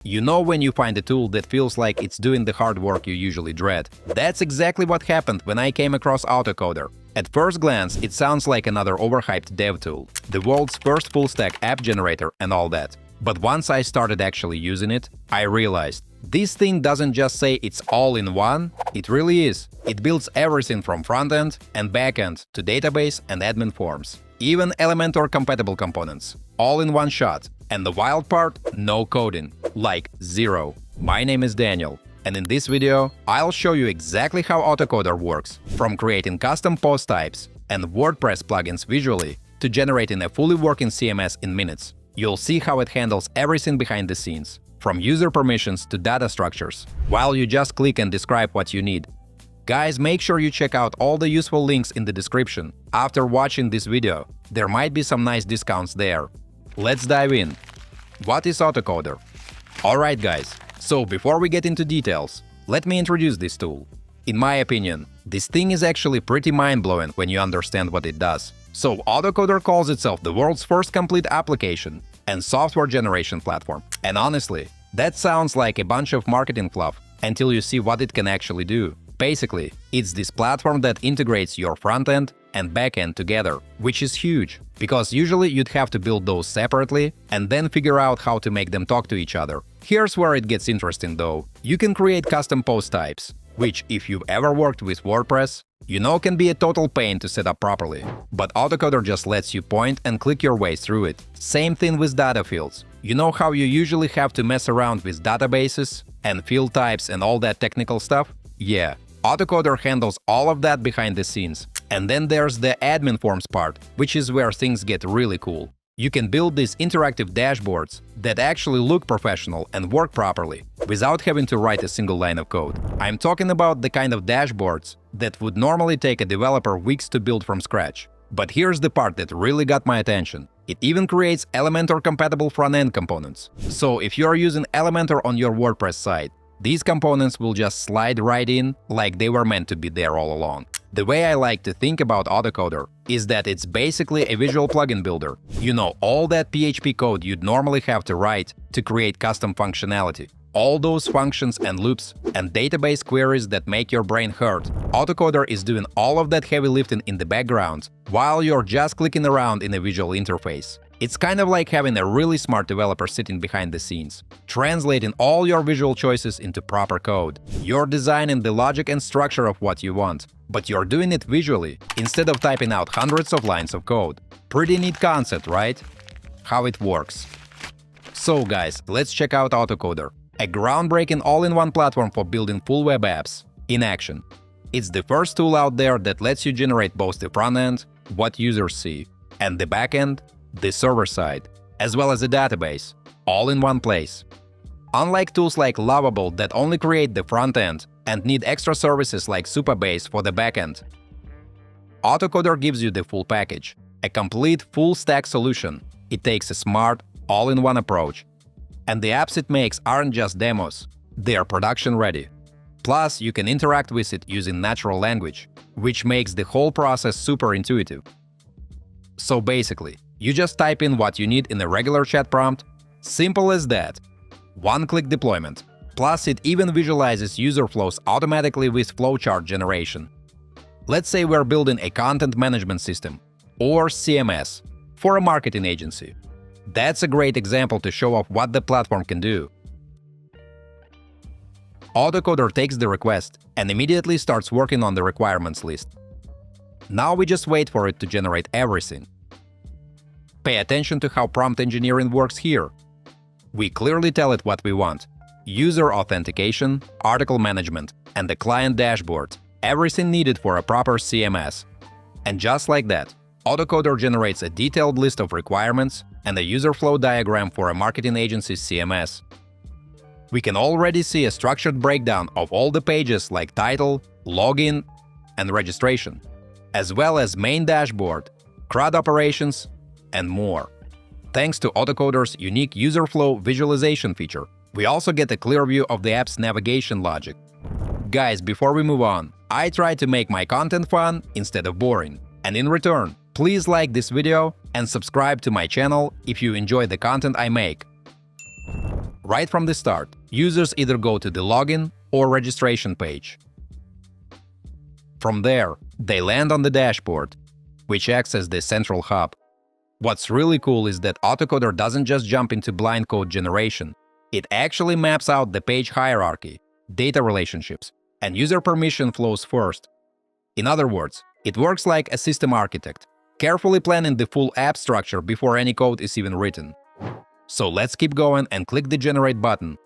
You know when you find a tool that feels like it's doing the hard work you usually dread? That's exactly what happened when I came across Autocoder. At first glance, it sounds like another overhyped dev tool, the world's first full-stack app generator and all that. But once I started actually using it, I realized this thing doesn't just say it's all in one, it really is. It builds everything from frontend and backend to database and admin forms. Even Elementor-compatible components, all in one shot. And the wild part, no coding, like zero. My name is Daniel, and in this video, I'll show you exactly how Autocoder works, from creating custom post types and WordPress plugins visually to generating a fully working CMS in minutes. You'll see how it handles everything behind the scenes, from user permissions to data structures, while you just click and describe what you need. Guys, make sure you check out all the useful links in the description. After watching this video, there might be some nice discounts there. Let's dive in. What is Autocoder? Alright guys, so before we get into details, let me introduce this tool. In my opinion, this thing is actually pretty mind-blowing when you understand what it does. So Autocoder calls itself the world's first complete application and software generation platform. And honestly, that sounds like a bunch of marketing fluff until you see what it can actually do. Basically, it's this platform that integrates your frontend and backend together, which is huge, because usually you'd have to build those separately and then figure out how to make them talk to each other. Here's where it gets interesting though. You can create custom post types, which, if you've ever worked with WordPress, you know can be a total pain to set up properly. But Autocoder just lets you point and click your way through it. Same thing with data fields. You know how you usually have to mess around with databases and field types and all that technical stuff? Yeah. Autocoder handles all of that behind the scenes. And then there's the admin forms part, which is where things get really cool. You can build these interactive dashboards that actually look professional and work properly, without having to write a single line of code. I'm talking about the kind of dashboards that would normally take a developer weeks to build from scratch. But here's the part that really got my attention. It even creates Elementor-compatible front-end components. So if you're using Elementor on your WordPress site, these components will just slide right in like they were meant to be there all along. The way I like to think about Autocoder is that it's basically a visual plugin builder. You know, all that PHP code you'd normally have to write to create custom functionality. All those functions and loops and database queries that make your brain hurt. Autocoder is doing all of that heavy lifting in the background while you're just clicking around in a visual interface. It's kind of like having a really smart developer sitting behind the scenes, translating all your visual choices into proper code. You're designing the logic and structure of what you want, but you're doing it visually, instead of typing out hundreds of lines of code. Pretty neat concept, right? How it works. So guys, let's check out Autocoder, a groundbreaking all-in-one platform for building full web apps, in action. It's the first tool out there that lets you generate both the front end, what users see, and the back end, the server side, as well as a database, all in one place. Unlike tools like Lovable that only create the front end and need extra services like Supabase for the backend, Autocoder gives you the full package, a complete full-stack solution. It takes a smart, all-in-one approach. And the apps it makes aren't just demos, they are production-ready. Plus, you can interact with it using natural language, which makes the whole process super intuitive. So basically, you just type in what you need in a regular chat prompt. Simple as that. One-click deployment. Plus, it even visualizes user flows automatically with flowchart generation. Let's say we're building a content management system, or CMS, for a marketing agency. That's a great example to show off what the platform can do. Autocoder takes the request and immediately starts working on the requirements list. Now we just wait for it to generate everything. Pay attention to how prompt engineering works here. We clearly tell it what we want: user authentication, article management, and the client dashboard. Everything needed for a proper CMS. And just like that, Autocoder generates a detailed list of requirements and a user flow diagram for a marketing agency's CMS. We can already see a structured breakdown of all the pages like title, login, and registration, as well as main dashboard, CRUD operations, and more. Thanks to Autocoder's unique user flow visualization feature, we also get a clear view of the app's navigation logic. Guys, before we move on, I try to make my content fun instead of boring. And in return, please like this video and subscribe to my channel if you enjoy the content I make. Right from the start, users either go to the login or registration page. From there, they land on the dashboard, which acts as the central hub. What's really cool is that Autocoder doesn't just jump into blind code generation. It actually maps out the page hierarchy, data relationships, and user permission flows first. In other words, it works like a system architect, carefully planning the full app structure before any code is even written. So let's keep going and click the Generate button.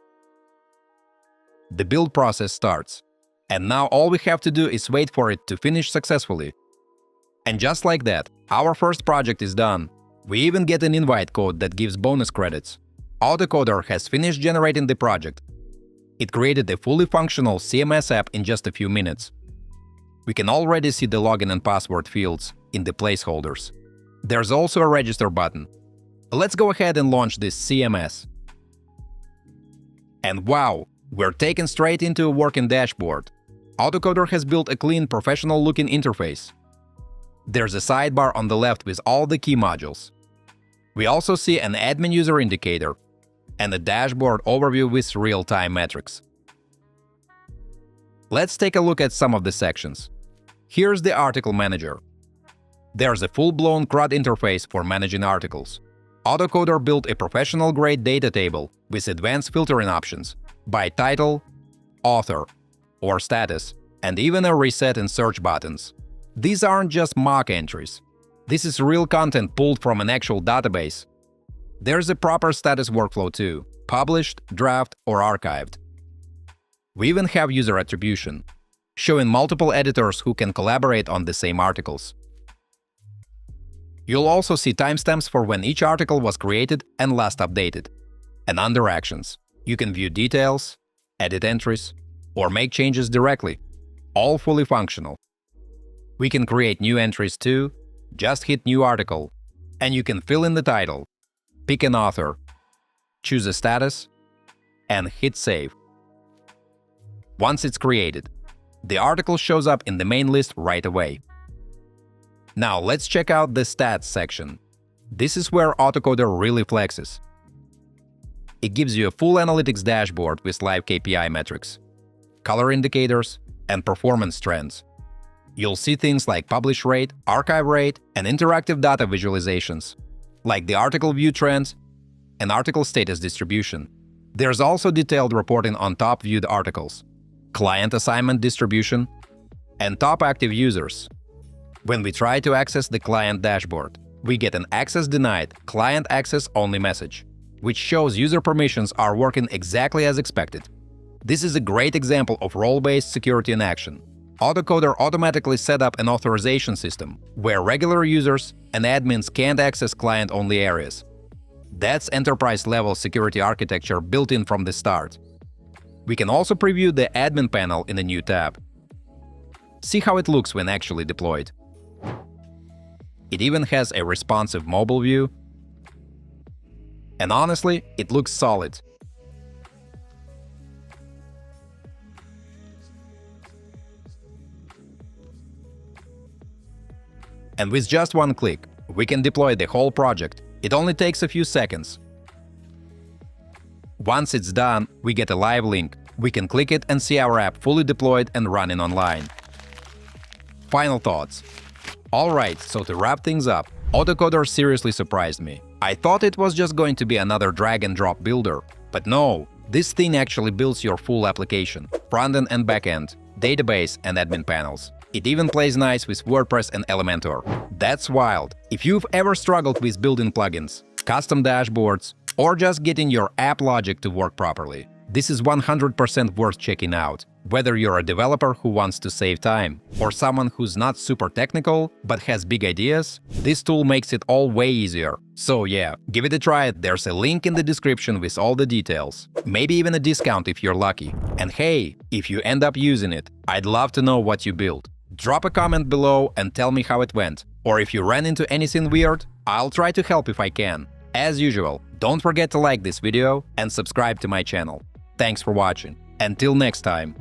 The build process starts. And now all we have to do is wait for it to finish successfully. And just like that, our first project is done. We even get an invite code that gives bonus credits. Autocoder has finished generating the project. It created a fully functional CMS app in just a few minutes. We can already see the login and password fields in the placeholders. There's also a register button. Let's go ahead and launch this CMS. And wow, we're taken straight into a working dashboard. Autocoder has built a clean, professional-looking interface. There's a sidebar on the left with all the key modules. We also see an admin user indicator and a dashboard overview with real-time metrics. Let's take a look at some of the sections. Here's the article manager. There's a full-blown CRUD interface for managing articles. Autocoder built a professional-grade data table with advanced filtering options by title, author, or status, and even a reset and search buttons. These aren't just mock entries. This is real content pulled from an actual database. There's a proper status workflow too: published, draft, or archived. We even have user attribution, showing multiple editors who can collaborate on the same articles. You'll also see timestamps for when each article was created and last updated. And under Actions, you can view details, edit entries, or make changes directly, all fully functional. We can create new entries too. Just hit New Article, and you can fill in the title, pick an author, choose a status, and hit Save. Once it's created, the article shows up in the main list right away. Now let's check out the Stats section. This is where Autocoder really flexes. It gives you a full analytics dashboard with live KPI metrics, color indicators, and performance trends. You'll see things like publish rate, archive rate, and interactive data visualizations, like the article view trends and article status distribution. There's also detailed reporting on top viewed articles, client assignment distribution, and top active users. When we try to access the client dashboard, we get an access denied, client access only message, which shows user permissions are working exactly as expected. This is a great example of role-based security in action. Autocoder automatically set up an authorization system where regular users and admins can't access client-only areas. That's enterprise-level security architecture built in from the start. We can also preview the admin panel in a new tab. See how it looks when actually deployed. It even has a responsive mobile view. And honestly, it looks solid. And with just one click, we can deploy the whole project. It only takes a few seconds. Once it's done, we get a live link. We can click it and see our app fully deployed and running online. Final thoughts. Alright, so to wrap things up, Autocoder seriously surprised me. I thought it was just going to be another drag-and-drop builder. But no, this thing actually builds your full application, frontend and backend, database and admin panels. It even plays nice with WordPress and Elementor. That's wild. If you've ever struggled with building plugins, custom dashboards, or just getting your app logic to work properly, this is 100% worth checking out. Whether you're a developer who wants to save time, or someone who's not super technical but has big ideas, this tool makes it all way easier. So yeah, give it a try. There's a link in the description with all the details. Maybe even a discount if you're lucky. And hey, if you end up using it, I'd love to know what you built. Drop a comment below and tell me how it went. Or if you ran into anything weird, I'll try to help if I can. As usual, don't forget to like this video and subscribe to my channel. Thanks for watching. Until next time.